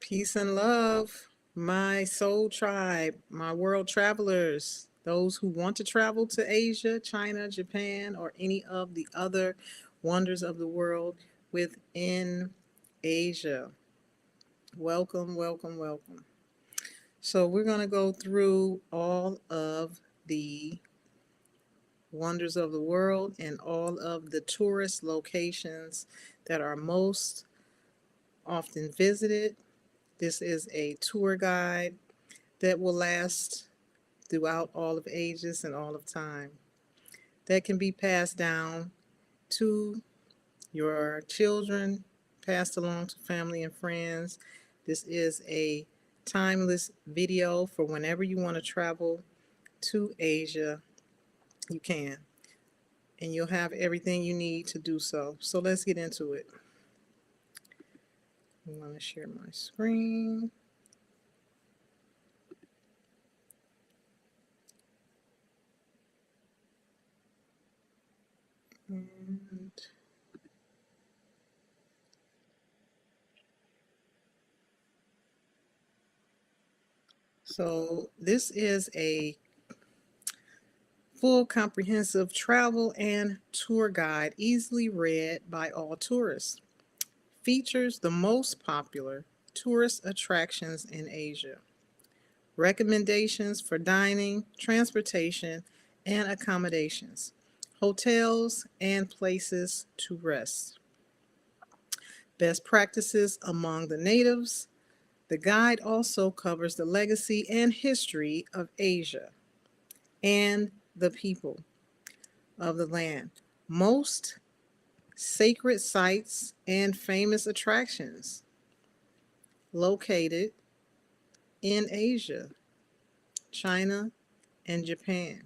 Peace and love, my soul tribe, my world travelers, those who want to travel to Asia, China, Japan, or any of the other wonders of the world within Asia. Welcome, welcome, welcome. So, we're going to go through all of the wonders of the world and all of the tourist locations that are most often visited. This is a tour guide that will last throughout all of ages and all of time. That can be passed down to your children, passed along to family and friends. This is a timeless video for whenever you want to travel to Asia, you can. And you'll have everything you need to do so. So let's get into it. I'm going to share my screen. And so this is a full comprehensive travel and tour guide, easily read by all tourists. Features the most popular tourist attractions in Asia. Recommendations for dining, transportation, and accommodations. Hotels and places to rest. Best practices among the natives. The guide also covers the legacy and history of Asia and the people of the land. Most sacred sites and famous attractions located in Asia, China, and Japan,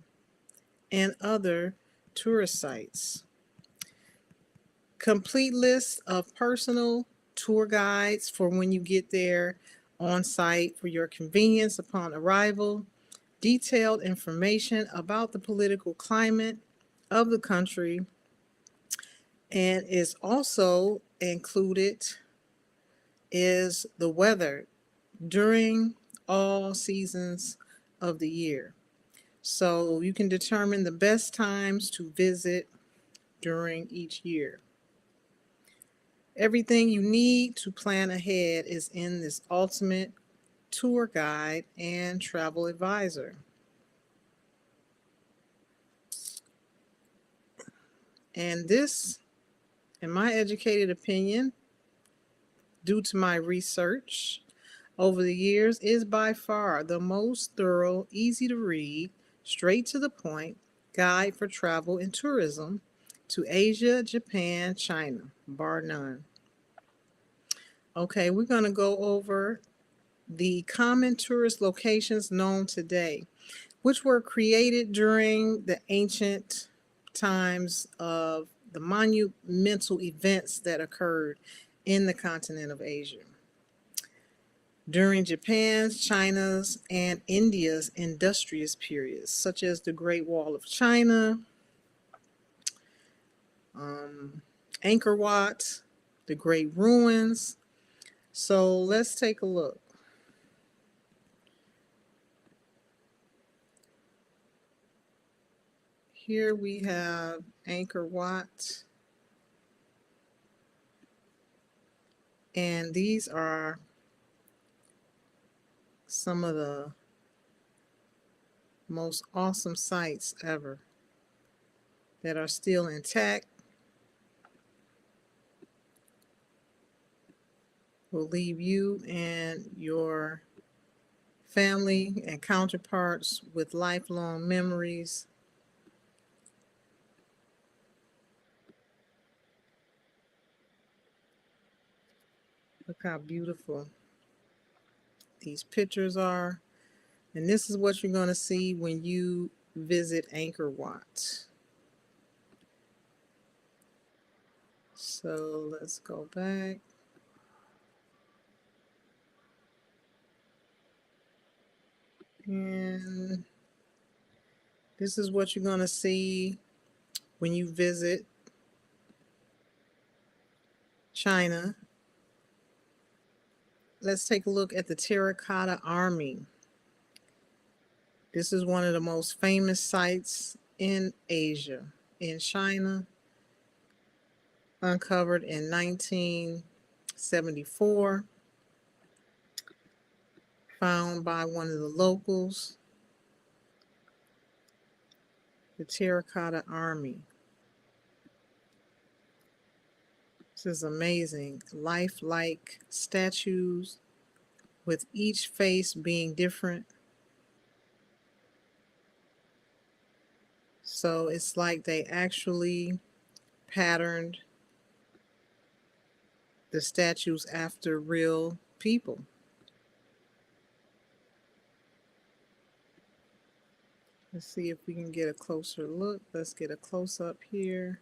and other tourist sites. Complete list of personal tour guides for when you get there on site for your convenience upon arrival. Detailed information about the political climate of the country, and is also included is the weather during all seasons of the year. So you can determine the best times to visit during each year. Everything you need to plan ahead is in this ultimate tour guide and travel advisor. And this, in my educated opinion, due to my research over the years, is by far the most thorough, easy to read, straight to the point guide for travel and tourism to Asia, Japan, China, bar none. Okay, we're going to go over the common tourist locations known today, which were created during the ancient times of the monumental events that occurred in the continent of Asia. During Japan's, China's, and India's industrious periods, such as the Great Wall of China, Angkor Wat, the Great Ruins. So let's take a look. Here we have Angkor Wat, and these are some of the most awesome sites ever that are still intact. Will leave you and your family and counterparts with lifelong memories. Look how beautiful these pictures are. And this is what you're going to see when you visit Angkor Wat. So let's go back. And this is what you're going to see when you visit China. let's take a look at the Terracotta Army. This is one of the most famous sites in Asia, in China, uncovered in 1974, found by one of the locals, the Terracotta Army. This is amazing. Lifelike statues with each face being different. So it's like they actually patterned the statues after real people. Let's see if we can get a closer look. Let's get a close up here.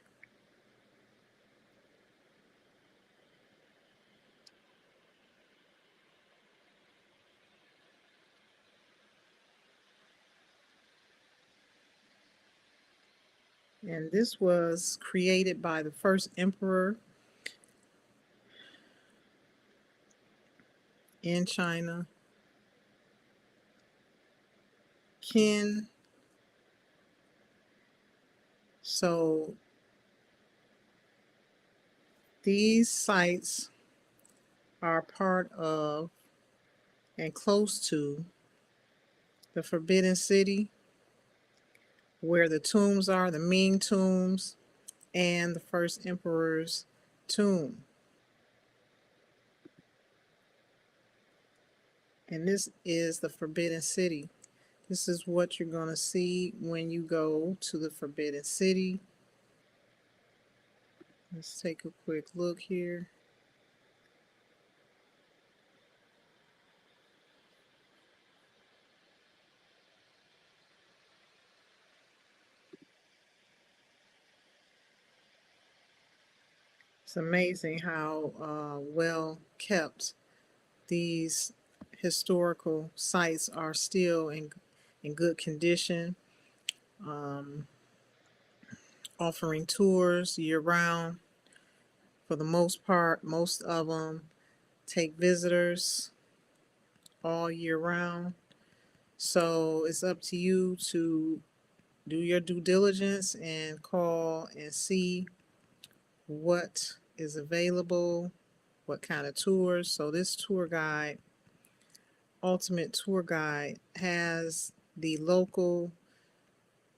And this was created by the first emperor in China, Qin. So these sites are part of and close to the Forbidden City, where the tombs are, the Ming tombs, and the first emperor's tomb. And this is the Forbidden City. This is what you're going to see when you go to the Forbidden City. Let's take a quick look here. It's amazing how well kept these historical sites are still in good condition, um, offering tours year round. For the most part, most of them take visitors all year round. So it's up to you to do your due diligence and call and see what is available, what kind of tours. So this tour guide, Ultimate Tour Guide, has the local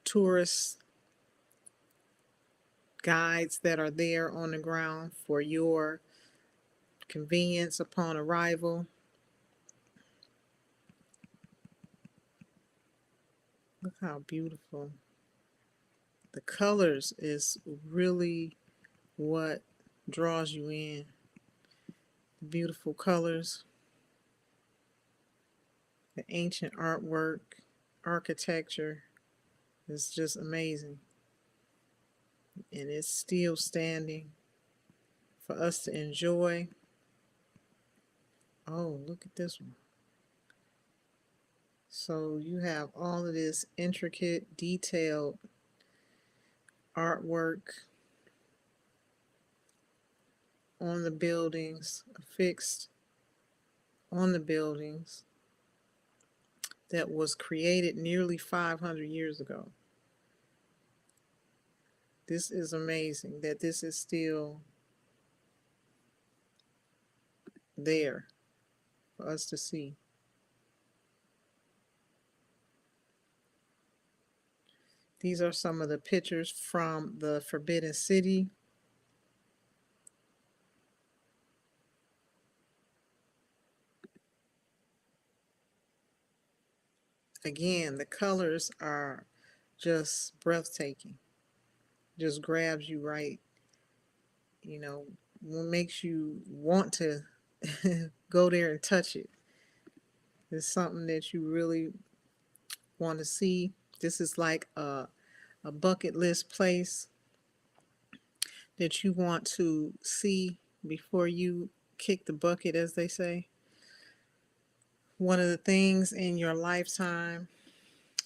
tourist guides that are there on the ground for your convenience upon arrival. Look how beautiful. The colors is really what draws you in. The beautiful colors, the ancient artwork, architecture is just amazing. And it's still standing for us to enjoy. Oh, look at this one. So you have all of this intricate, detailed artwork on the buildings, affixed on the buildings, that was created nearly 500 years ago. This is amazing that this is still there for us to see. These are some of the pictures from the Forbidden City. Again, the colors are just breathtaking. Just grabs you right, what makes you want to go there and touch it. It's something that you really want to see. This is like a bucket list place that you want to see before you kick the bucket, as they say. One of the things in your lifetime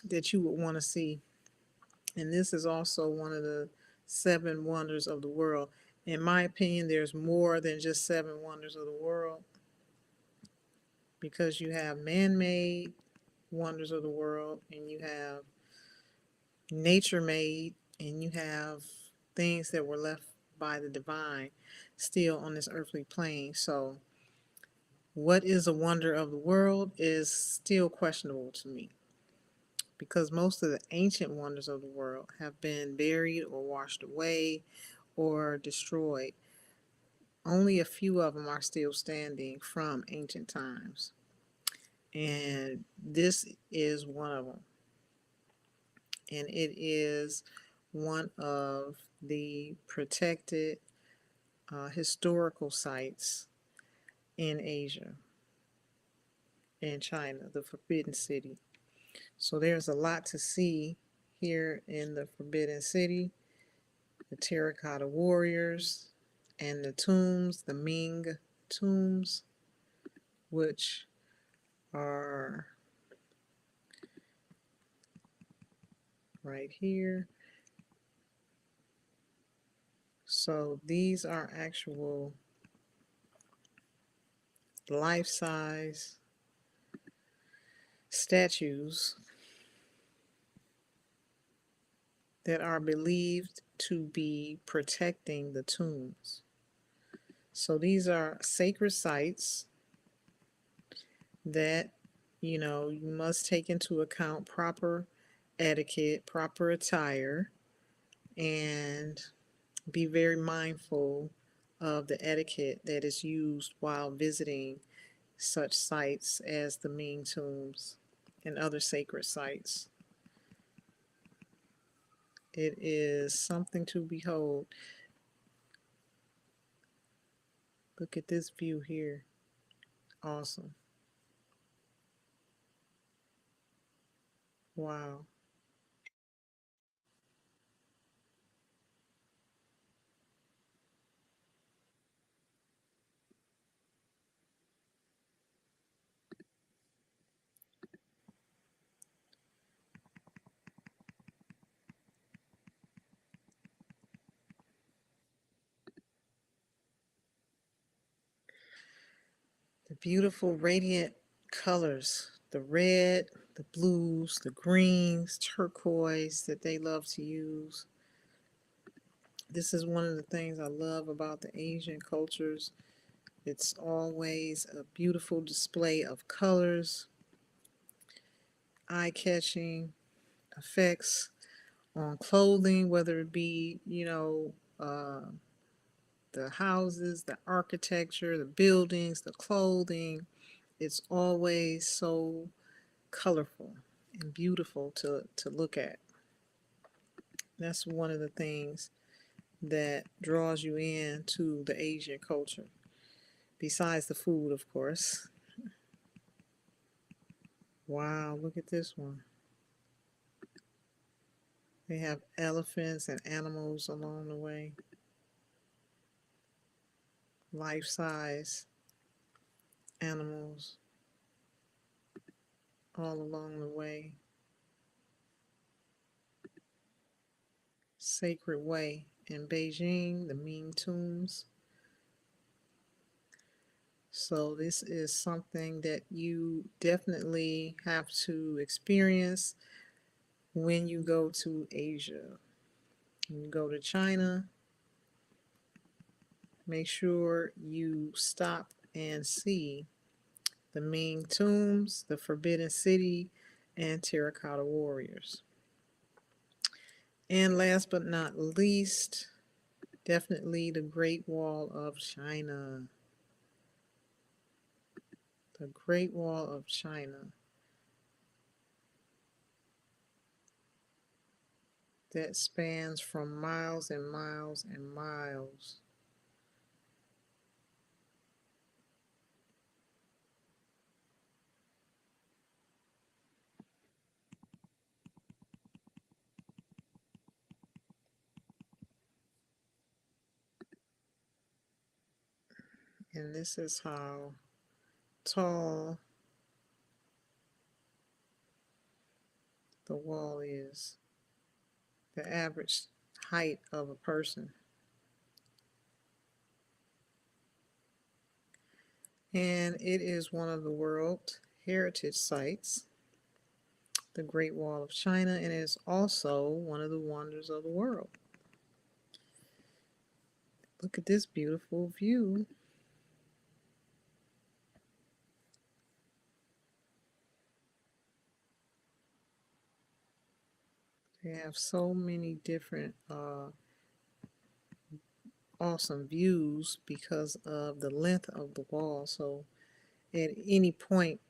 that you would want to see. And this is also one of the seven wonders of the world. In my opinion, there's more than just seven wonders of the world. because you have man-made wonders of the world, and you have nature-made, and you have things that were left by the divine still on this earthly plane. So what is a wonder of the world is still questionable to me, because most of the ancient wonders of the world have been buried or washed away or destroyed. Only a few of them are still standing from ancient times. And this is one of them. And it is one of the protected historical sites in Asia, in China, the Forbidden City. So there's a lot to see here in the Forbidden City. The terracotta warriors and the tombs, the Ming tombs, which are right here. So these are actual life-size statues that are believed to be protecting the tombs. So these are sacred sites that, you must take into account proper etiquette, proper attire, and be very mindful of the etiquette that is used while visiting such sites as the Ming tombs and other sacred sites. It is something to behold. Look at this view here. Awesome. Wow. The beautiful radiant colors, the red, the blues, the greens, turquoise that they love to use. This is one of the things I love about the Asian cultures. It's always a beautiful display of colors, eye-catching effects on clothing, whether it be, the houses, the architecture, the buildings, the clothing. It's always so colorful and beautiful to look at. That's one of the things that draws you in to the Asian culture, besides the food, of course. Wow, look at this one. They have elephants and animals along the way, life-size animals all along the way. Sacred Way in Beijing, the Ming tombs. So this is something that you definitely have to experience when you go to Asia. When you go to China, make sure you stop and see the Ming tombs, the Forbidden City, and terracotta warriors. And last but not least, definitely the Great Wall of China. The Great Wall of China. That spans from miles and miles and miles. And this is how tall the wall is, the average height of a person. and it is one of the World Heritage Sites, the Great Wall of China, and it is also one of the wonders of the world. Look at this beautiful view. They have so many different awesome views because of the length of the wall. So at any point,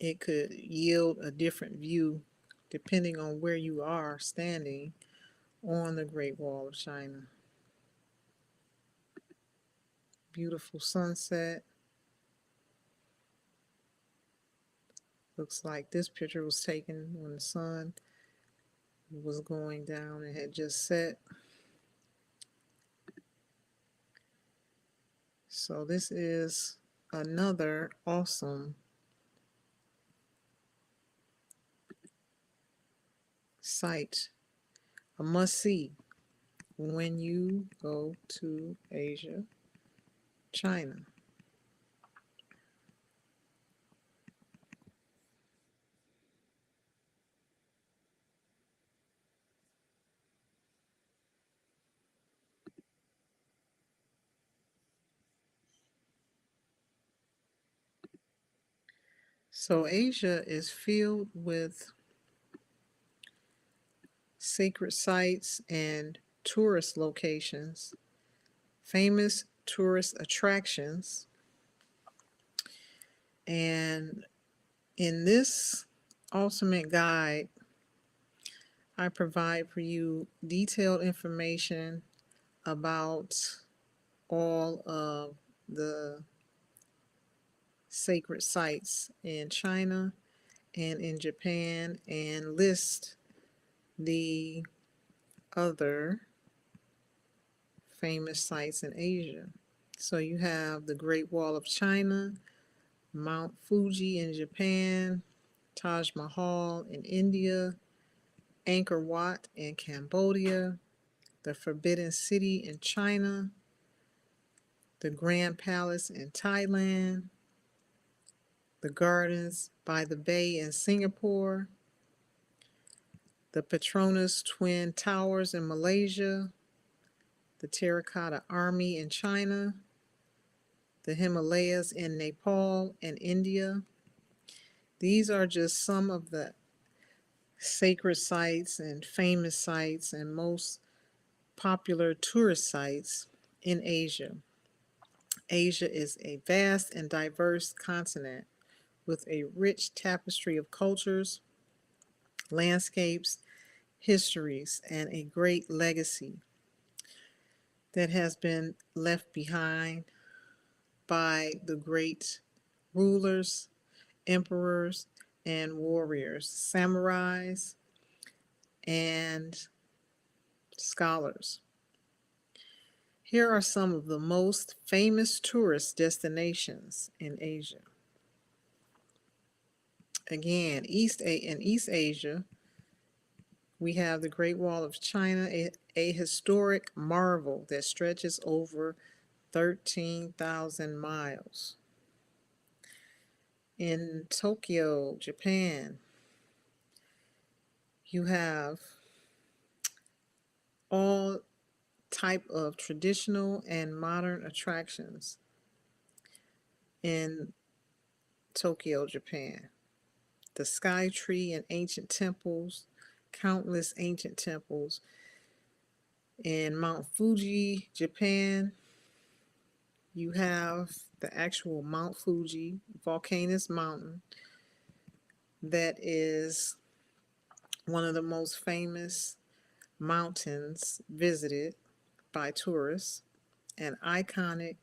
it could yield a different view depending on where you are standing on the Great Wall of China. Beautiful sunset. Looks like this picture was taken when the sun was going down and had just set. So this is another awesome site, a must-see when you go to Asia, China. So Asia is filled with sacred sites and tourist locations, famous tourist attractions, and in this ultimate guide, I provide for you detailed information about all of the sacred sites in China and in Japan, and list the other famous sites in Asia. So you have the Great Wall of China, Mount Fuji in Japan, Taj Mahal in India, Angkor Wat in Cambodia, the Forbidden City in China, the Grand Palace in Thailand, the Gardens by the Bay in Singapore, the Petronas Twin Towers in Malaysia, the Terracotta Army in China, the Himalayas in Nepal and India. These are just some of the sacred sites and famous sites and most popular tourist sites in Asia. Asia is a vast and diverse continent with a rich tapestry of cultures, landscapes, histories, and a great legacy that has been left behind by the great rulers, emperors, and warriors, samurais, and scholars. Here are some of the most famous tourist destinations in Asia. Again, in East Asia, we have the Great Wall of China, a historic marvel that stretches over 13,000 miles. In Tokyo, Japan, you have all type of traditional and modern attractions in Tokyo, Japan. The Sky Tree and ancient temples, countless ancient temples. In Mount Fuji, Japan, you have the actual Mount Fuji, volcanoes mountain, that is one of the most famous mountains visited by tourists, an iconic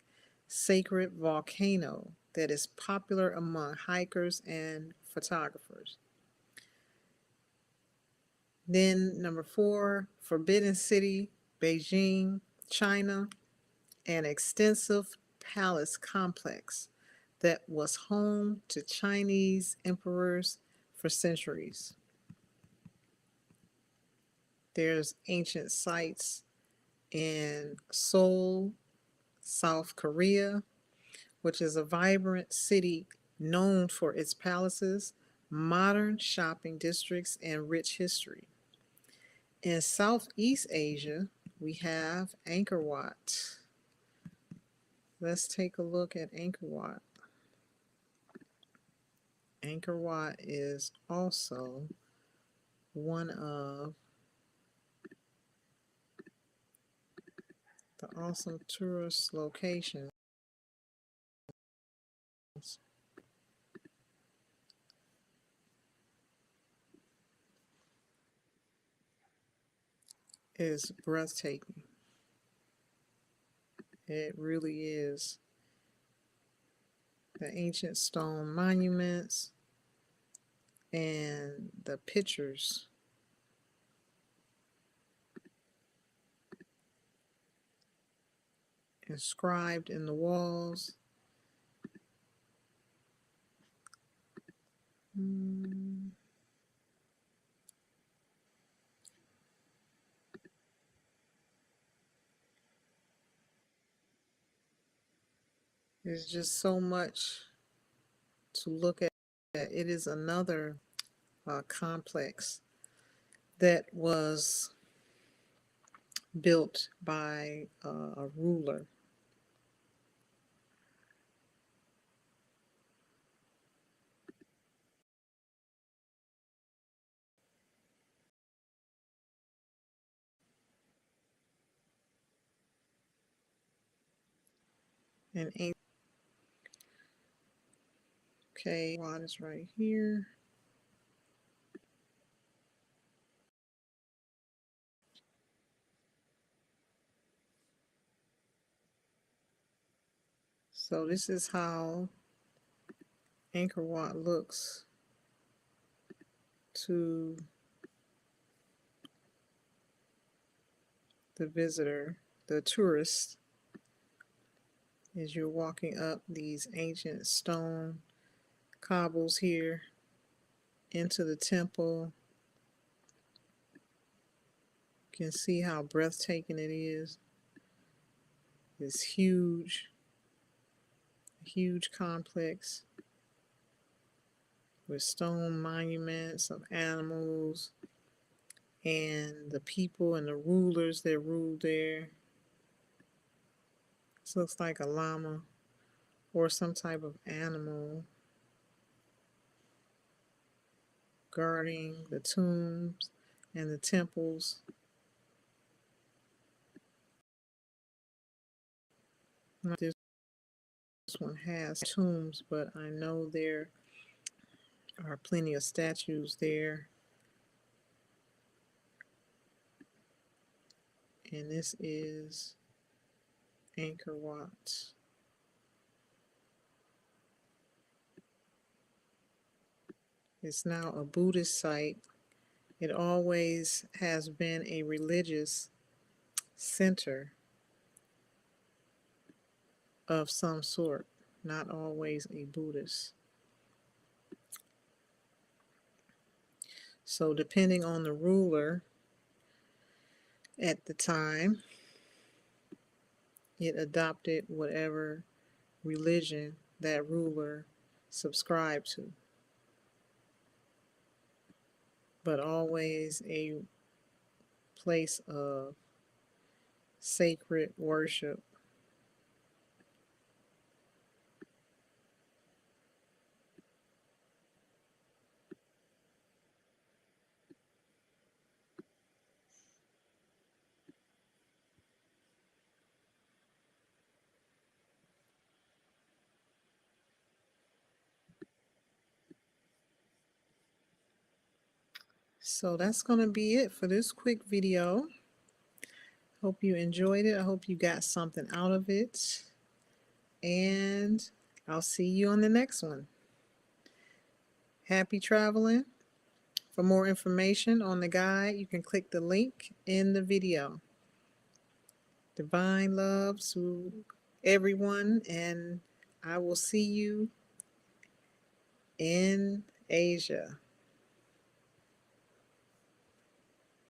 sacred volcano that is popular among hikers and photographers. Then number 4, Forbidden City, Beijing, China, an extensive palace complex that was home to Chinese emperors for centuries. There's ancient sites in Seoul, South Korea, which is a vibrant city known for its palaces, modern shopping districts, and rich history. In Southeast Asia, we have Angkor Wat. Let's take a look at Angkor Wat. Angkor Wat is also one of the awesome tourist locations. It is breathtaking. It really is. The ancient stone monuments and the pictures inscribed in the walls. There's just so much to look at. It is another complex that was built by a ruler. And okay, Wat is right here. So this is how Angkor Wat looks to the visitor, the tourist, as you're walking up these ancient stone cobbles here into the temple. You can see how breathtaking it is. It's huge, huge complex with stone monuments of animals and the people and the rulers that ruled there. This looks like a llama or some type of animal guarding the tombs and the temples. This one has tombs, but I know there are plenty of statues there. And this is Angkor Wat. It's now a Buddhist site. It always has been a religious center of some sort, not always a Buddhist. So depending on the ruler at the time, it adopted whatever religion that ruler subscribed to, but always a place of sacred worship. So that's going to be it for this quick video. Hope you enjoyed it. I hope you got something out of it. And I'll see you on the next one. Happy traveling. For more information on the guide, you can click the link in the video. Divine love to everyone, and I will see you in Asia.